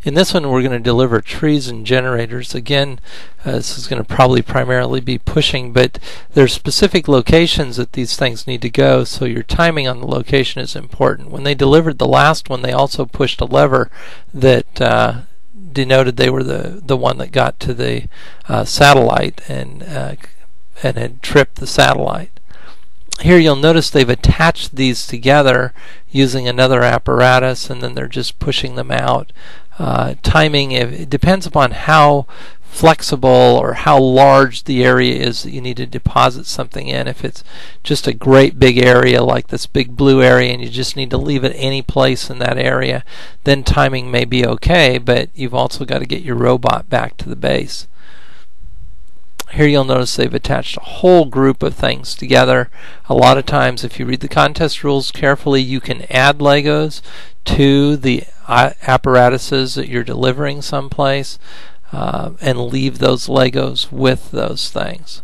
In this one, we're going to deliver trees and generators. Again, this is going to probably primarily be pushing, but there's specific locations that these things need to go, so your timing on the location is important. When they delivered the last one, they also pushed a lever that denoted they were the one that got to the satellite and had tripped the satellite. Here you'll notice they've attached these together using another apparatus, and then they're just pushing them out. Timing, it depends upon how flexible or how large the area is that you need to deposit something in. If it's just a great big area like this big blue area and you just need to leave it any place in that area, then timing may be okay, but you've also got to get your robot back to the base. Here you'll notice they've attached a whole group of things together. A lot of times, if you read the contest rules carefully, you can add Legos to the apparatuses that you're delivering someplace and leave those Legos with those things.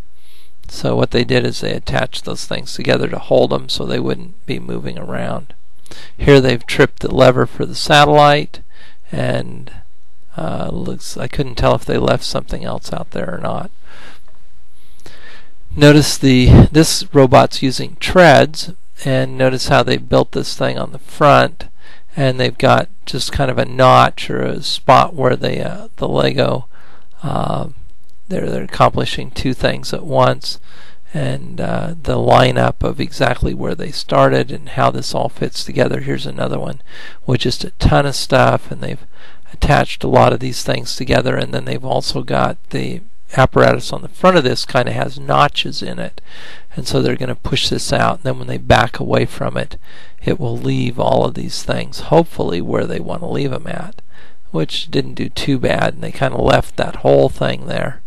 So what they did is they attached those things together to hold them so they wouldn't be moving around. Here they've tripped the lever for the satellite, and I couldn't tell if they left something else out there or not. Notice this robot's using treads, and notice how they built this thing on the front, and they've got just kind of a notch or a spot where the Lego they're accomplishing two things at once, and the lineup of exactly where they started and how this all fits together. Here's another one with just a ton of stuff, and they've attached a lot of these things together, and then they've also got the apparatus on the front of this kind of has notches in it, and so they're going to push this out, and then when they back away from it, it will leave all of these things hopefully where they want to leave them at, which didn't do too bad, and they kind of left that whole thing there.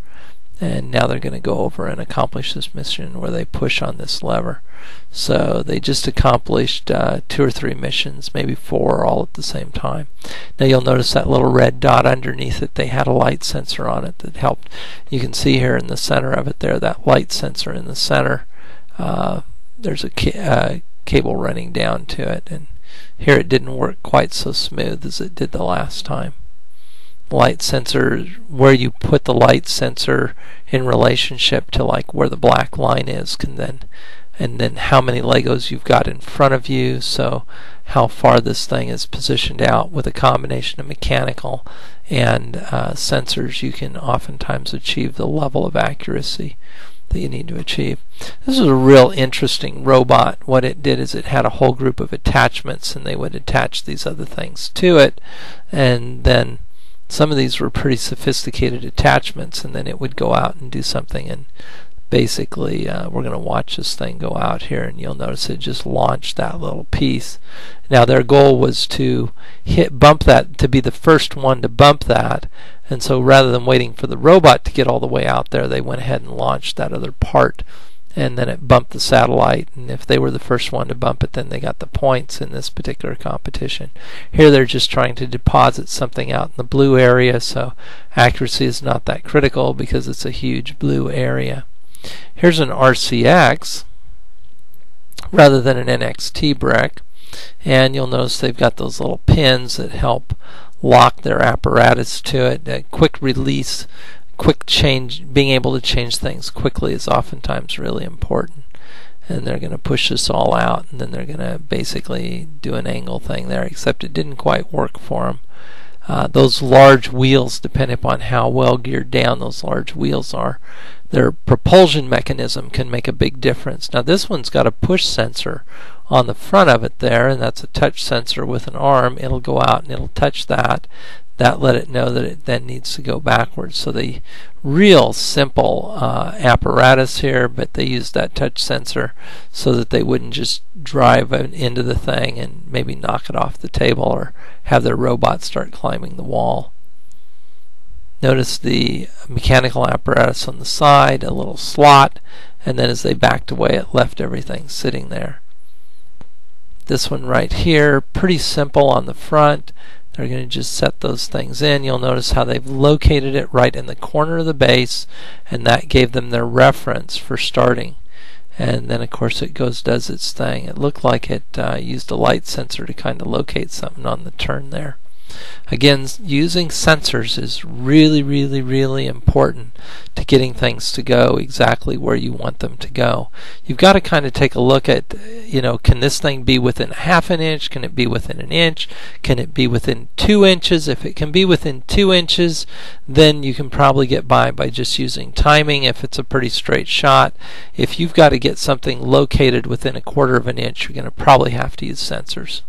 And now they're going to go over and accomplish this mission where they push on this lever. So they just accomplished 2 or 3 missions, maybe 4, all at the same time. Now you'll notice that little red dot underneath it, they had a light sensor on it that helped. You can see here in the center of it there, that light sensor in the center. There's a cable running down to it, and here it didn't work quite so smooth as it did the last time. Light sensor, where you put the light sensor in relationship to like where the black line is, and then how many Legos you've got in front of you, so how far this thing is positioned out. With a combination of mechanical and sensors, you can oftentimes achieve the level of accuracy that you need to achieve. This is a real interesting robot. What it did is it had a whole group of attachments, and they would attach these other things to it, and then some of these were pretty sophisticated attachments, and then it would go out and do something. And basically we're going to watch this thing go out here, and you'll notice it just launched that little piece. Now their goal was to bump that, to be the first one to bump that, and so rather than waiting for the robot to get all the way out there, they went ahead and launched that other part, and then it bumped the satellite, and if they were the first one to bump it, then they got the points in this particular competition. Here they're just trying to deposit something out in the blue area, so accuracy is not that critical because it's a huge blue area. Here's an RCX rather than an NXT brick, and you'll notice they've got those little pins that help lock their apparatus to it. A quick release, quick change, being able to change things quickly is oftentimes really important. And they're going to push this all out, and then they're going to basically do an angle thing there, except it didn't quite work for them. Those large wheels, depending upon how well geared down those large wheels are, their propulsion mechanism can make a big difference. Now this one's got a push sensor on the front of it there, and that's a touch sensor with an arm. It'll go out and it'll touch that. That let it know that it then needs to go backwards. So the real simple apparatus here, but they used that touch sensor so that they wouldn't just drive into the thing and maybe knock it off the table or have their robot start climbing the wall. Notice the mechanical apparatus on the side, a little slot, and then as they backed away it left everything sitting there. This one right here, pretty simple on the front. They're going to just set those things in. You'll notice how they've located it right in the corner of the base, and that gave them their reference for starting. And then of course it does its thing. It looked like it used a light sensor to kind of locate something on the turn there. Again, using sensors is really, really, really important to getting things to go exactly where you want them to go. You've got to kind of take a look at, can this thing be within half an inch? Can it be within an inch? Can it be within 2 inches? If it can be within 2 inches, then you can probably get by just using timing if it's a pretty straight shot. If you've got to get something located within a quarter of an inch, you're going to probably have to use sensors.